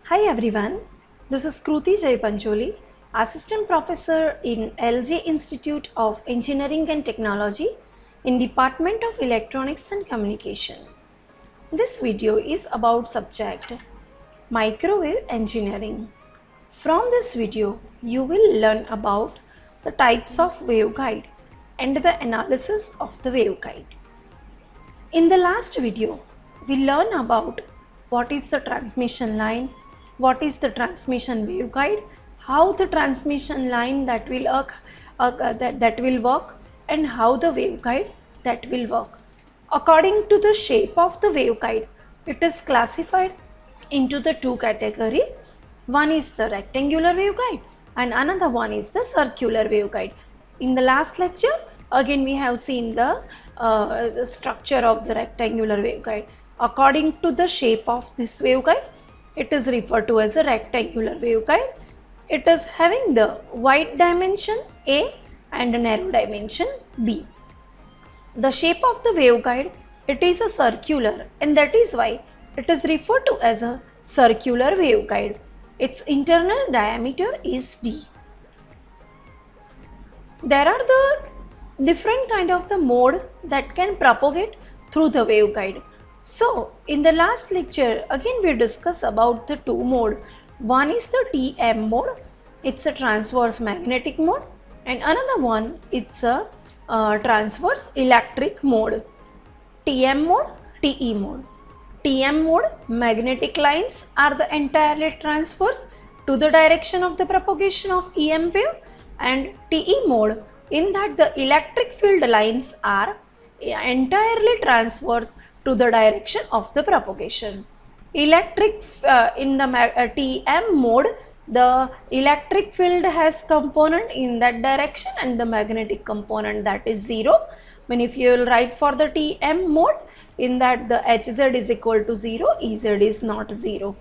Hi everyone, this is Kruti Jaipancholi, Assistant Professor in LG Institute of Engineering and Technology in Department of Electronics and Communication. This video is about subject Microwave Engineering. From this video, you will learn about the types of waveguide and the analysis of the waveguide. In the last video, we learned about what is the transmission line, what is the transmission waveguide, how the transmission line that will work, and how the waveguide that will work. According to the shape of the waveguide, it is classified into the two categories. One is the rectangular waveguide and another one is the circular waveguide. In the last lecture, again we have seen the structure of the rectangular waveguide. According to the shape of this waveguide, it is referred to as a rectangular waveguide. It is having the wide dimension A and a narrow dimension B. The shape of the waveguide, it is a circular, and that is why it is referred to as a circular waveguide. Its internal diameter is D. There are the different kind of the mode that can propagate through the waveguide. So, in the last lecture, again we discuss about the two mode. One is the TM mode, it's a transverse magnetic mode, and another one, it's a transverse electric mode. TM mode, TE mode. TM mode, magnetic lines are the entirely transverse to the direction of the propagation of EM wave, and TE mode, in that the electric field lines are entirely transverse to the direction of the propagation. In the TM mode, the electric field has component in that direction and the magnetic component that is 0. When if you will write for the TM mode, in that the Hz is equal to 0, Ez is not 0.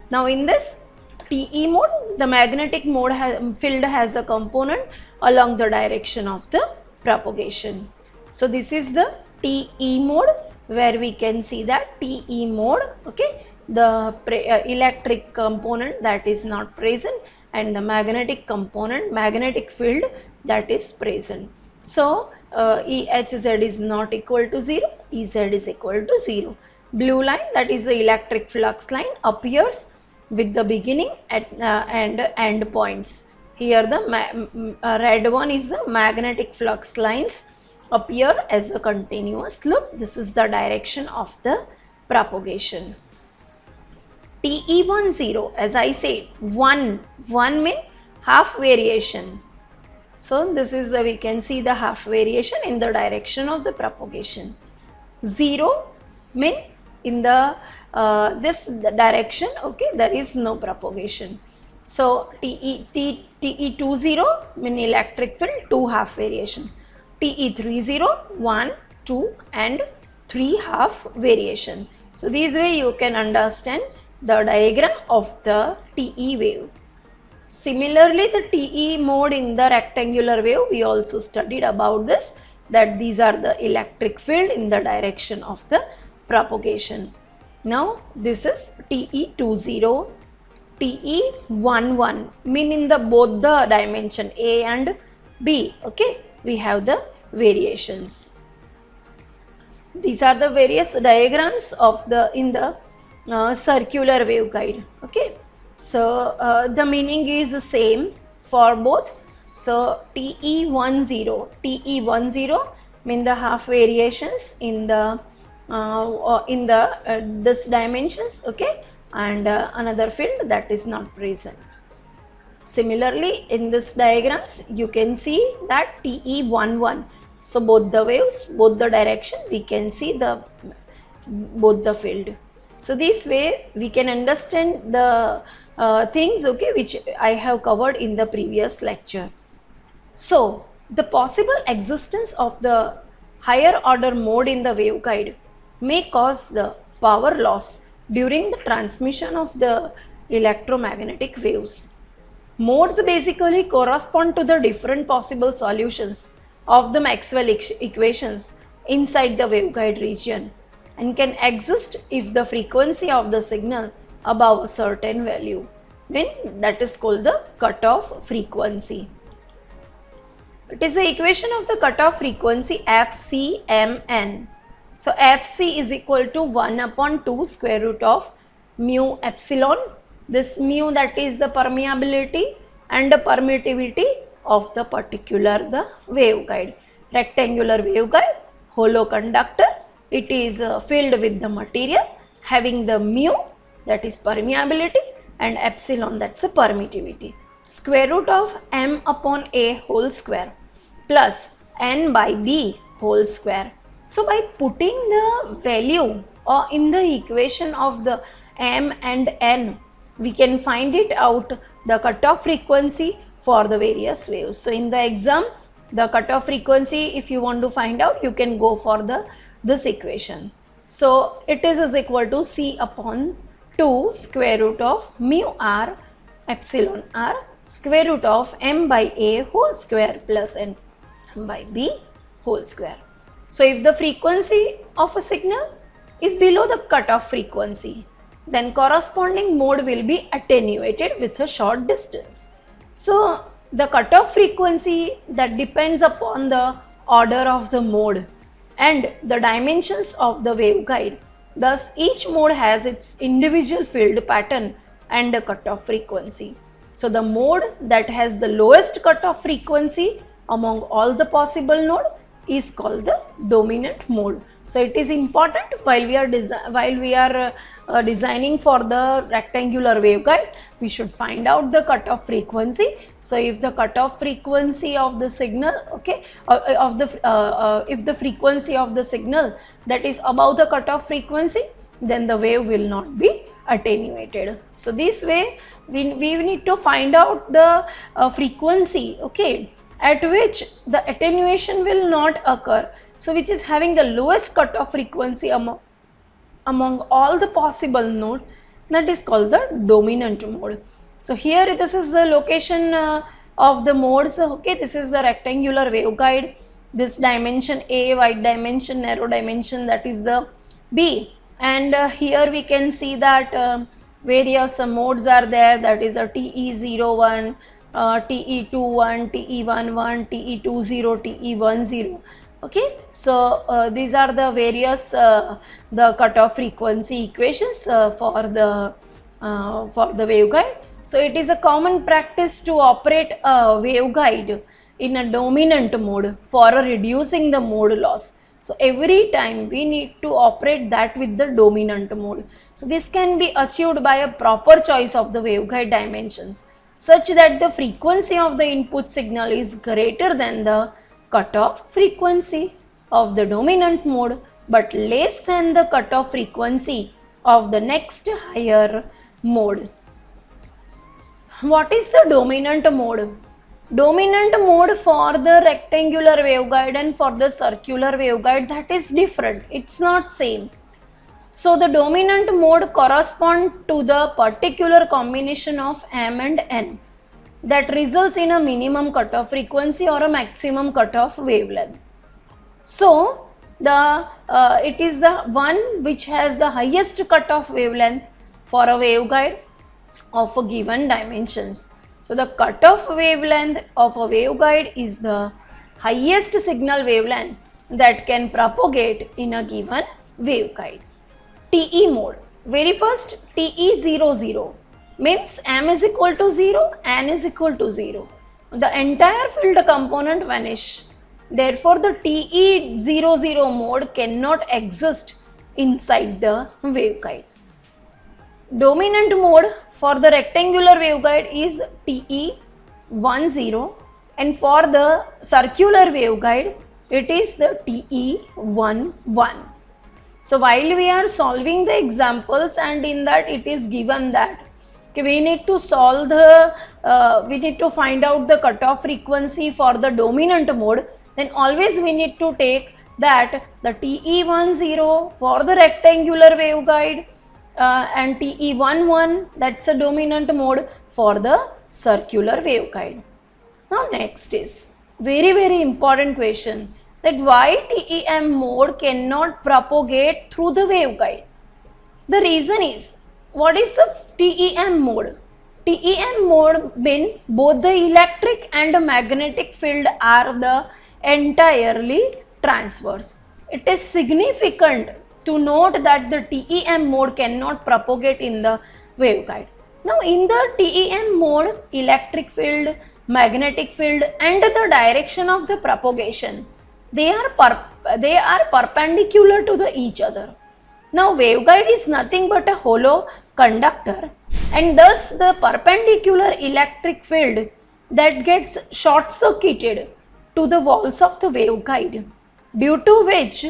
Now in this TE mode, the magnetic field has a component along the direction of the propagation. So this is the TE mode, where we can see that TE mode, okay, the electric component that is not present and the magnetic component, magnetic field that is present. So Hz is not equal to 0, Ez is equal to 0. Blue line, that is the electric flux line, appears with the beginning and end points. Here the red one is the magnetic flux lines appear as a continuous loop. This is the direction of the propagation. TE10, as I said, 1 mean half variation. So this is the, we can see the half variation in the direction of the propagation. 0 mean in the this direction, okay, there is no propagation. So TE20 mean electric field, 2 half variation. TE30, 1, 2 and 3 half variation. So this way you can understand the diagram of the TE wave. Similarly, the TE mode in the rectangular wave, we also studied about this, that these are the electric field in the direction of the propagation. Now this is TE20, TE11 mean in the both the dimension A and B, okay, we have the variations. These are the various diagrams of the in the circular waveguide, okay. So the meaning is the same for both. So TE10 mean the half variations in the this dimensions, okay, and another field that is not present. Similarly, in this diagrams you can see that TE11. So both the waves, both the direction, we can see the both the field. So this way we can understand the things, okay, which I have covered in the previous lecture. So the possible existence of the higher order mode in the waveguide may cause the power loss during the transmission of the electromagnetic waves. Modes basically correspond to the different possible solutions of the Maxwell equations inside the waveguide region and can exist if the frequency of the signal above a certain value, when that is called the cutoff frequency. It is the equation of the cutoff frequency FCMN. So FC is equal to 1 upon 2 square root of mu epsilon. This mu, that is the permeability and the permittivity of the particular the waveguide. Rectangular waveguide, hollow conductor, it is filled with the material having the mu, that is permeability, and epsilon, that's a permittivity. Square root of m upon a whole square plus n by b whole square. So by putting the value or in the equation of the m and n, we can find it out the cutoff frequency for the various waves. So in the exam, the cutoff frequency, if you want to find out, you can go for this equation. So it is equal to C upon 2 square root of mu r epsilon r square root of m by a whole square plus n by b whole square. So if the frequency of a signal is below the cutoff frequency, then corresponding mode will be attenuated with a short distance. So the cutoff frequency, that depends upon the order of the mode and the dimensions of the waveguide. Thus each mode has its individual field pattern and a cutoff frequency. So the mode that has the lowest cutoff frequency among all the possible node is called the dominant mode. So it is important while we are designing for the rectangular waveguide, we should find out the cutoff frequency. So if the cutoff frequency of the signal, okay, if the frequency of the signal that is above the cutoff frequency, then the wave will not be attenuated. So this way we need to find out the frequency, okay, at which the attenuation will not occur. So which is having the lowest cutoff frequency among all the possible nodes, that is called the dominant mode. So here this is the location of the modes, okay, this is the rectangular waveguide, this dimension A, wide dimension, narrow dimension, that is the B, and here we can see that various modes are there, that is a TE01, TE21, TE11, TE20, TE10. Okay, so these are the various the cutoff frequency equations for the waveguide. So it is a common practice to operate a waveguide in a dominant mode for reducing the mode loss. So every time we need to operate that with the dominant mode. So this can be achieved by a proper choice of the waveguide dimensions, such that the frequency of the input signal is greater than the cutoff frequency of the dominant mode but less than the cutoff frequency of the next higher mode. What is the dominant mode? Dominant mode for the rectangular waveguide and for the circular waveguide, that is different, it's not same. So the dominant mode corresponds to the particular combination of M and N that results in a minimum cutoff frequency or a maximum cutoff wavelength. So it is the one which has the highest cutoff wavelength for a waveguide of a given dimensions. So the cutoff wavelength of a waveguide is the highest signal wavelength that can propagate in a given waveguide. TE mode, very first TE00 means M is equal to 0, N is equal to 0. The entire field component vanish. Therefore, the TE00 mode cannot exist inside the waveguide. Dominant mode for the rectangular waveguide is TE10 and for the circular waveguide it is the TE11. So while we are solving the examples and in that it is given that we need to solve the, we need to find out the cutoff frequency for the dominant mode, then always we need to take that the TE10 for the rectangular waveguide and TE11, that's a dominant mode for the circular waveguide. Now next is very important question, that why TEM mode cannot propagate through the waveguide. The reason is what is the TEM mode? TEM mode means both the electric and magnetic field are the entirely transverse. It is significant to note that the TEM mode cannot propagate in the waveguide. Now in the TEM mode, electric field, magnetic field and the direction of the propagation, they are perpendicular to each other. Now waveguide is nothing but a hollow conductor, and thus the perpendicular electric field that gets short circuited to the walls of the waveguide, due to which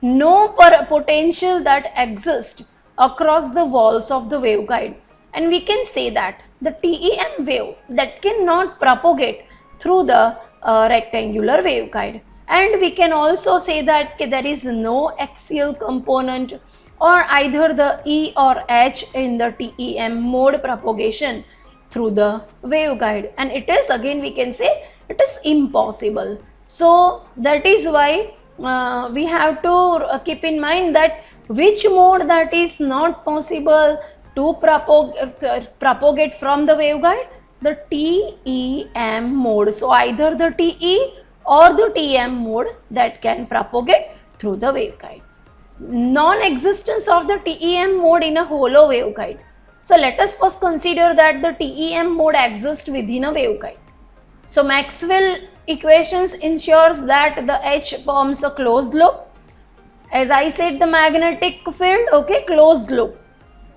no potential that exists across the walls of the waveguide, and we can say that the TEM wave that cannot propagate through the rectangular waveguide. And we can also say that there is no axial component or either the E or H in the TEM mode propagation through the waveguide, and it is, again we can say, it is impossible. So that is why we have to keep in mind that which mode that is not possible to propagate from the waveguide, the TEM mode. So either the TE or the TM mode that can propagate through the waveguide. Non-existence of the TEM mode in a hollow waveguide. So let us first consider that the TEM mode exists within a waveguide. So Maxwell equations ensures that the H forms a closed loop. As I said, the magnetic field, okay, closed loop.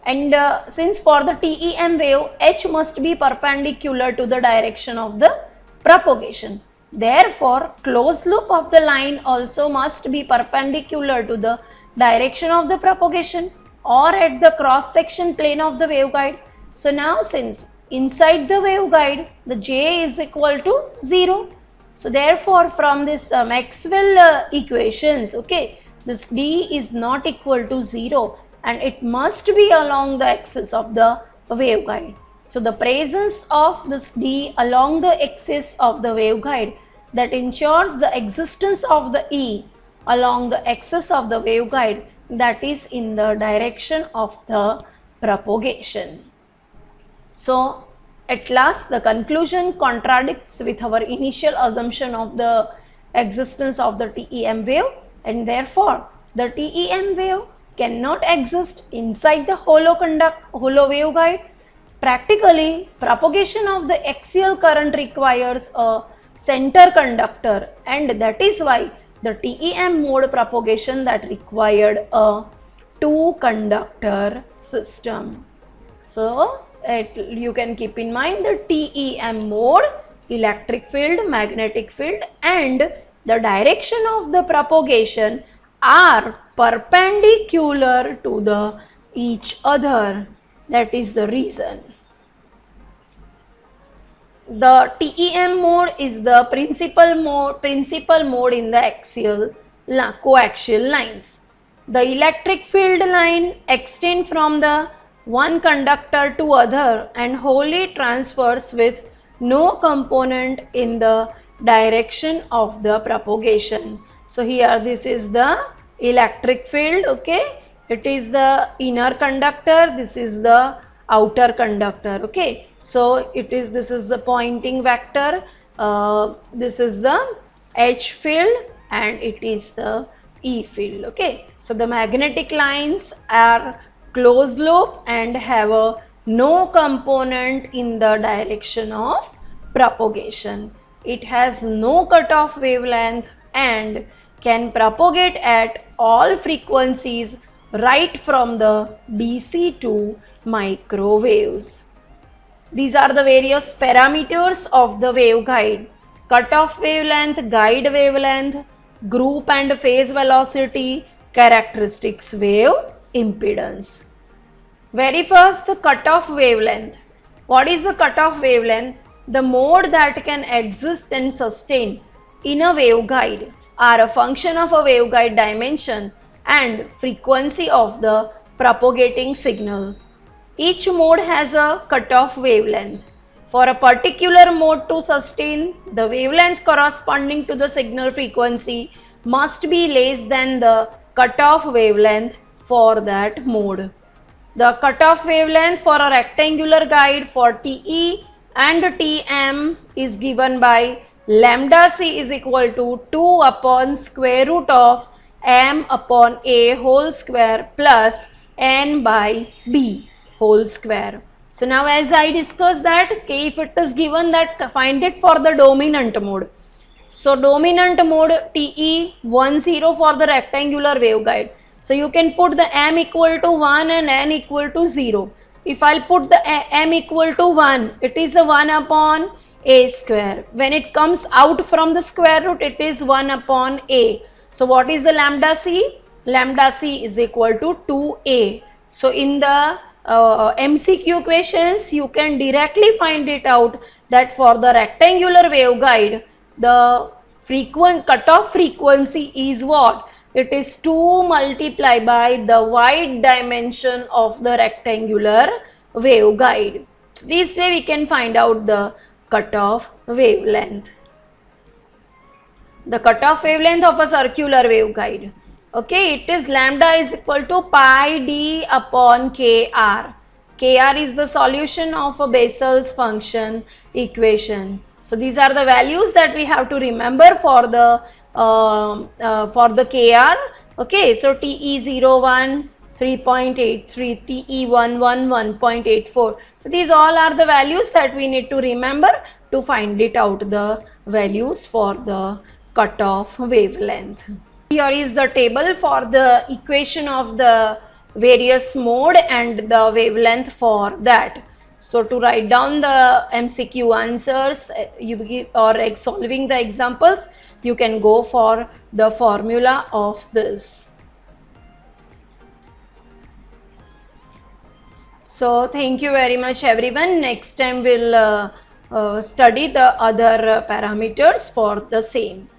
And since for the TEM wave, H must be perpendicular to the direction of the propagation. Therefore, closed loop of the line also must be perpendicular to the direction of the propagation or at the cross section plane of the waveguide. So now since inside the waveguide the J is equal to 0. So therefore from this Maxwell equations, okay, this D is not equal to 0 and it must be along the axis of the waveguide. So the presence of this D along the axis of the waveguide that ensures the existence of the E along the axis of the waveguide that is in the direction of the propagation. So at last the conclusion contradicts with our initial assumption of the existence of the TEM wave, and therefore the TEM wave cannot exist inside the hollow waveguide. Practically, propagation of the axial current requires a center conductor, and that is why the TEM mode propagation that required a two-conductor system. So you can keep in mind the TEM mode, electric field, magnetic field and the direction of the propagation are perpendicular to the each other. That is the reason. The TEM mode is the principal mode in the coaxial lines. The electric field line extends from the one conductor to other and wholly transfers with no component in the direction of the propagation. So here this is the electric field, okay, it is the inner conductor, this is the outer conductor, okay. So this is the pointing vector, this is the H field and it is the E field, okay. So the magnetic lines are closed loop and have no component in the direction of propagation. It has no cutoff wavelength and can propagate at all frequencies right from the DC to microwaves. These are the various parameters of the waveguide: cutoff wavelength, guide wavelength, group and phase velocity, characteristics wave impedance. Very first, the cutoff wavelength. What is the cutoff wavelength? The mode that can exist and sustain in a waveguide are a function of a waveguide dimension and frequency of the propagating signal. Each mode has a cutoff wavelength. For a particular mode to sustain, the wavelength corresponding to the signal frequency must be less than the cutoff wavelength for that mode. the cutoff wavelength for a rectangular guide for TE and TM is given by lambda c is equal to 2 upon square root of m upon a whole square plus n by b whole square. So now as I discussed that, okay, if it is given that find it for the dominant mode. So dominant mode TE 10 for the rectangular waveguide. So you can put the m equal to 1 and n equal to 0. If I'll put the m equal to 1, it is a 1 upon a square. When it comes out from the square root, it is 1 upon a. So what is the lambda c? Lambda c is equal to 2a. So in the MCQ questions, you can directly find it out that for the rectangular waveguide, the cutoff frequency is what? It is 2 multiplied by the wide dimension of the rectangular waveguide. So this way we can find out the cutoff wavelength. The cutoff wavelength of a circular waveguide. Okay, it is lambda is equal to pi d upon kr. Kr is the solution of a Bessel's function equation. So these are the values that we have to remember for the Kr. Okay, so TE01 3.83, TE11 1.84. So these all are the values that we need to remember to find it out, the values for the cutoff wavelength. Here is the table for the equation of the various mode and the wavelength for that. So to write down the MCQ answers or solving the examples, you can go for the formula of this. So thank you very much everyone. Next time we'll study the other parameters for the same.